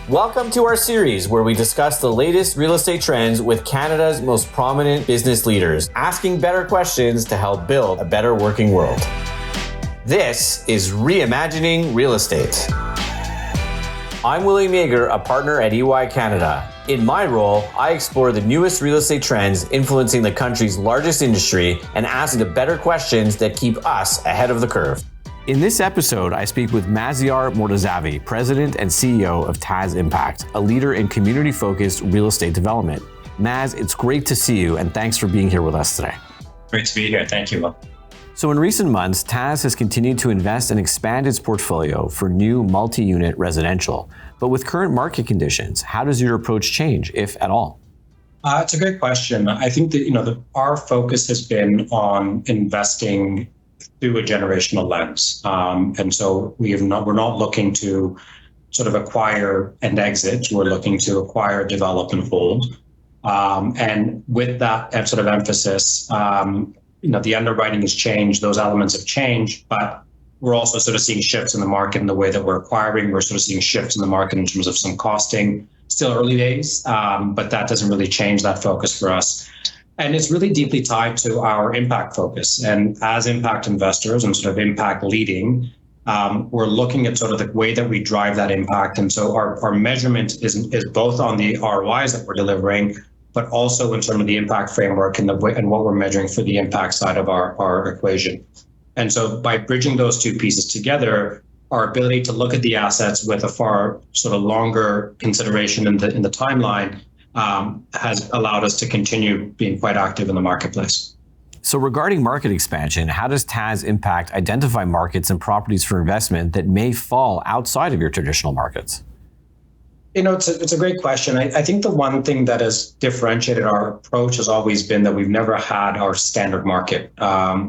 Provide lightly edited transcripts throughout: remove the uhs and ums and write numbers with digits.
Welcome to our series where we discuss the latest real estate trends with Canada's most prominent business leaders, asking better questions to help build a better working world. This is Reimagining Real Estate. I'm William Yeager, a partner at EY Canada. In my role, I explore the newest real estate trends influencing the country's largest industry and ask the better questions that keep us ahead of the curve. In this episode, I speak with Mazyar Mortazavi, President and CEO of TAS Impact, a leader in community-focused real estate development. Maz, it's great to see you, and thanks for being here with us today. Great to be here. Thank you, Will. So in recent months, TAS has continued to invest and expand its portfolio for new multi-unit residential. But with current market conditions, how does your approach change, if at all? It's a great question. I think that our focus has been on investing through a generational lens, and so we're not looking to sort of acquire and exit. We're looking to acquire, develop, and hold. And with that sort of emphasis, the underwriting has changed. Those elements have changed, but we're also sort of seeing shifts in the market in the way that we're acquiring. We're sort of seeing shifts in the market in terms of some costing. Still early days, but that doesn't really change that focus for us. And it's really deeply tied to our impact focus. And as impact investors and sort of impact leading, we're looking at sort of the way that we drive that impact. And so our measurement is both on the ROIs that we're delivering, but also in terms of the impact framework and what we're measuring for the impact side of our equation. And so by bridging those two pieces together, our ability to look at the assets with a far sort of longer consideration in the timeline has allowed us to continue being quite active in the marketplace. So regarding market expansion, how does TAS Impact identify markets and properties for investment that may fall outside of your traditional markets? It's a great question. I think the one thing that has differentiated our approach has always been that we've never had our standard market.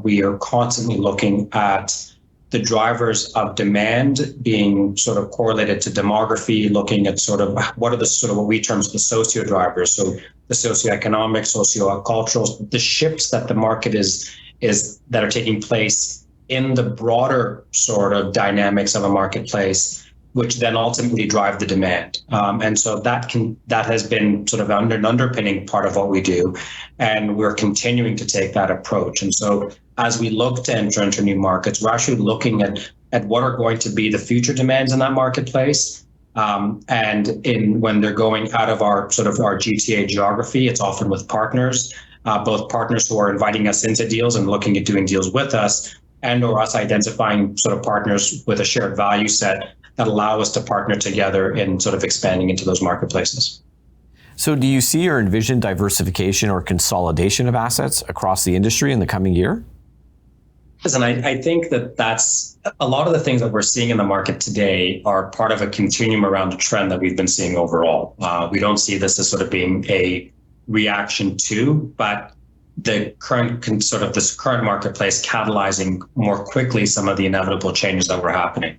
We are constantly looking at the drivers of demand being sort of correlated to demography, looking at sort of what are the sort of what we term as the socio drivers. So the socioeconomic, sociocultural, the shifts that the market is that are taking place in the broader sort of dynamics of a marketplace, which then ultimately drive the demand. And so that has been sort of an underpinning part of what we do. And we're continuing to take that approach. And so as we look to enter into new markets, we're actually looking at what are going to be the future demands in that marketplace. And when they're going out of our GTA geography, it's often with partners, both partners who are inviting us into deals and looking at doing deals with us, and or us identifying sort of partners with a shared value set that allow us to partner together in sort of expanding into those marketplaces. So do you see or envision diversification or consolidation of assets across the industry in the coming year? Listen, I think that's a lot of the things that we're seeing in the market today are part of a continuum around a trend that we've been seeing overall. We don't see this as sort of being a reaction to, but the current sort of this current marketplace catalyzing more quickly some of the inevitable changes that were happening.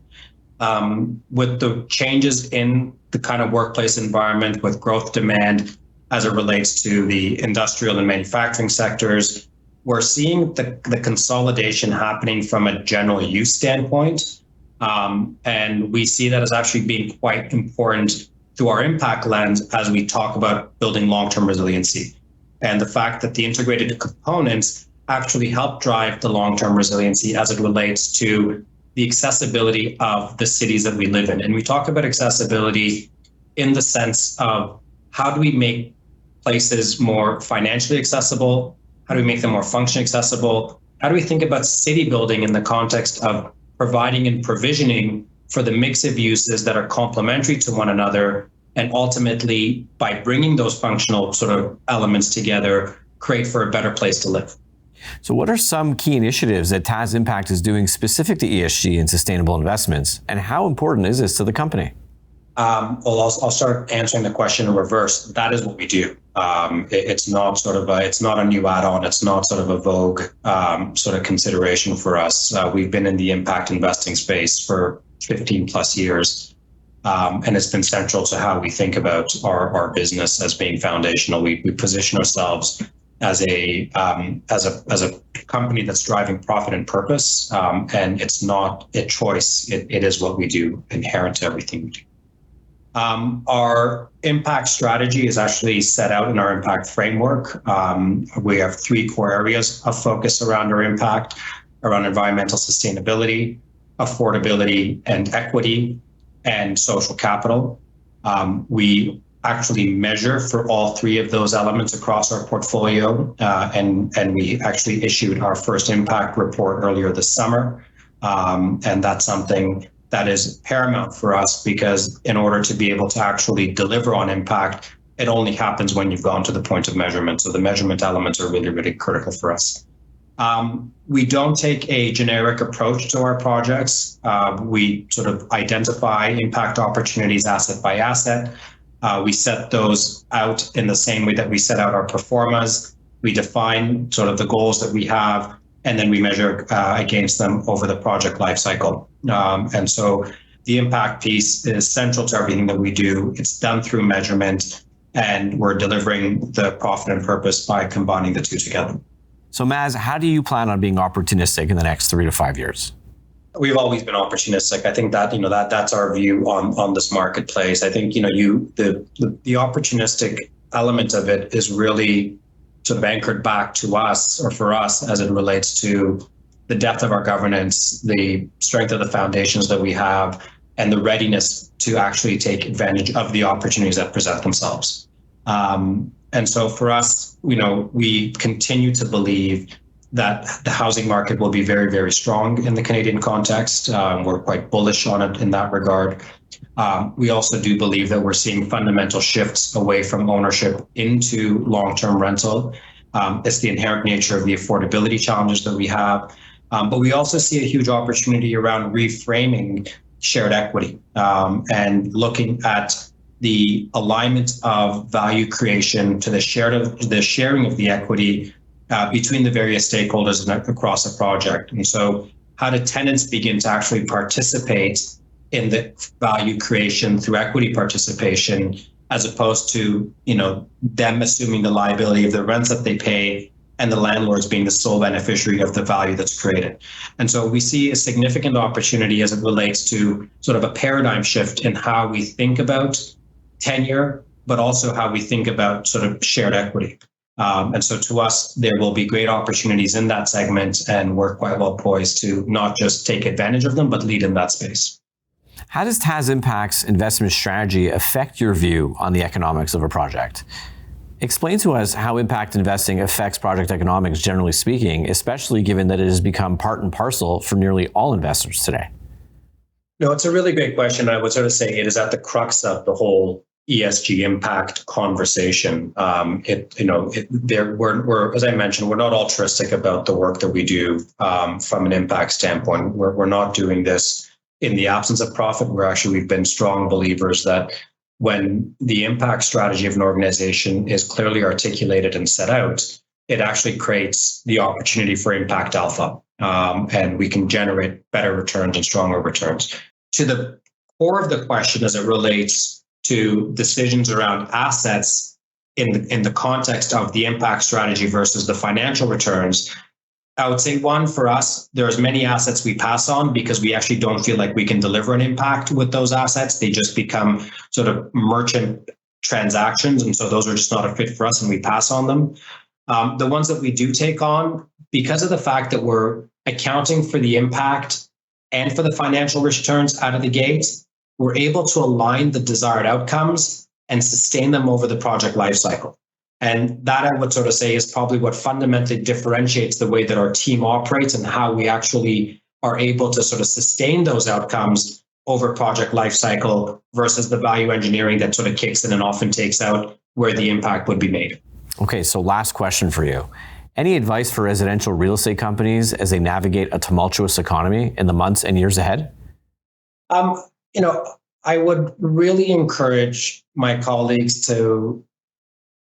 With the changes in the kind of workplace environment, with growth demand as it relates to the industrial and manufacturing sectors, we're seeing the consolidation happening from a general use standpoint. And we see that as actually being quite important through our impact lens as we talk about building long-term resiliency. And the fact that the integrated components actually help drive the long-term resiliency as it relates to the accessibility of the cities that we live in. And we talk about accessibility in the sense of how do we make places more financially accessible? How do we make them more functionally accessible? How do we think about city building in the context of providing and provisioning for the mix of uses that are complementary to one another, and ultimately, by bringing those functional sort of elements together, create for a better place to live? So what are some key initiatives that TAS Impact is doing specific to ESG and sustainable investments, and how important is this to the company? Well, I'll start answering the question in reverse. That is what we do. It's not a new add-on. It's not sort of a vogue sort of consideration for us. We've been in the impact investing space for 15 plus years. And it's been central to how we think about our business as being foundational. We position ourselves as a company that's driving profit and purpose, and it's not a choice. It is what we do, inherent to everything we do. Our impact strategy is actually set out in our impact framework. We have three core areas of focus around our impact, around environmental sustainability, affordability and equity, and social capital. We actually measure for all three of those elements across our portfolio, and we actually issued our first impact report earlier this summer. And that's something that is paramount for us, because in order to be able to actually deliver on impact, it only happens when you've gone to the point of measurement. So the measurement elements are really, really critical for us. We don't take a generic approach to our projects. We sort of identify impact opportunities asset by asset. We set those out in the same way that we set out our performas. We define sort of the goals that we have, and then we measure against them over the project lifecycle. And so the impact piece is central to everything that we do. It's done through measurement, and we're delivering the profit and purpose by combining the two together. So Maz, how do you plan on being opportunistic in the next 3 to 5 years? We've always been opportunistic. I think that, that's our view on this marketplace. I think, the opportunistic element of it is really sort of anchored back to us, or for us, as it relates to the depth of our governance, the strength of the foundations that we have, and the readiness to actually take advantage of the opportunities that present themselves. And so for us, we continue to believe that the housing market will be very, very strong in the Canadian context. We're quite bullish on it in that regard. We also do believe that we're seeing fundamental shifts away from ownership into long-term rental. It's the inherent nature of the affordability challenges that we have. But we also see a huge opportunity around reframing shared equity and looking at the alignment of value creation to the sharing of the equity between the various stakeholders across a project. And so how do tenants begin to actually participate in the value creation through equity participation, as opposed to, them assuming the liability of the rents that they pay and the landlords being the sole beneficiary of the value that's created. And so we see a significant opportunity as it relates to sort of a paradigm shift in how we think about tenure, but also how we think about sort of shared equity. And so to us, there will be great opportunities in that segment, and we're quite well poised to not just take advantage of them, but lead in that space. How does TAS Impact's investment strategy affect your view on the economics of a project? Explain to us how impact investing affects project economics, generally speaking, especially given that it has become part and parcel for nearly all investors today. No, it's a really great question. I would sort of say it is at the crux of the whole ESG impact conversation. We're, as I mentioned, we're not altruistic about the work that we do from an impact standpoint. We're not doing this in the absence of profit. We've been strong believers that when the impact strategy of an organization is clearly articulated and set out, it actually creates the opportunity for impact alpha, and we can generate better returns and stronger returns. To the core of the question, as it relates to decisions around assets in the context of the impact strategy versus the financial returns, I would say, one, for us, there's many assets we pass on because we actually don't feel like we can deliver an impact with those assets. They just become sort of merchant transactions. And so those are just not a fit for us, and we pass on them. The ones that we do take on, because of the fact that we're accounting for the impact and for the financial returns out of the gate, we're able to align the desired outcomes and sustain them over the project lifecycle. And that, I would sort of say, is probably what fundamentally differentiates the way that our team operates and how we actually are able to sort of sustain those outcomes over project lifecycle versus the value engineering that sort of kicks in and often takes out where the impact would be made. Okay, so last question for you. Any advice for residential real estate companies as they navigate a tumultuous economy in the months and years ahead? I would really encourage my colleagues to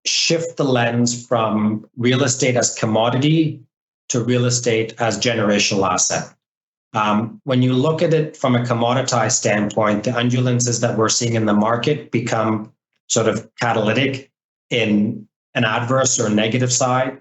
shift the lens from real estate as commodity to real estate as generational asset. When you look at it from a commoditized standpoint, the undulances that we're seeing in the market become sort of catalytic in an adverse or negative side.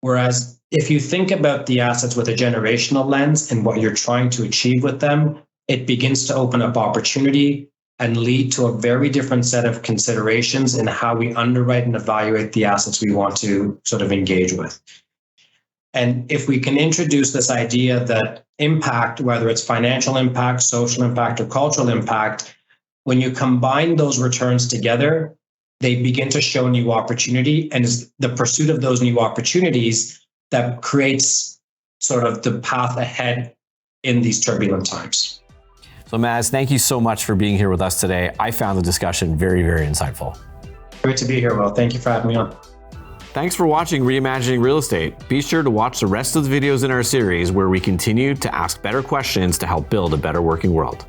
Whereas if you think about the assets with a generational lens and what you're trying to achieve with them, it begins to open up opportunity, and lead to a very different set of considerations in how we underwrite and evaluate the assets we want to sort of engage with. And if we can introduce this idea that impact, whether it's financial impact, social impact, or cultural impact, when you combine those returns together, they begin to show new opportunity. And it's the pursuit of those new opportunities that creates sort of the path ahead in these turbulent times. So Maz, thank you so much for being here with us today. I found the discussion very, very insightful. Great to be here, Will. Thank you for having me on. Thanks for watching Reimagining Real Estate. Be sure to watch the rest of the videos in our series where we continue to ask better questions to help build a better working world.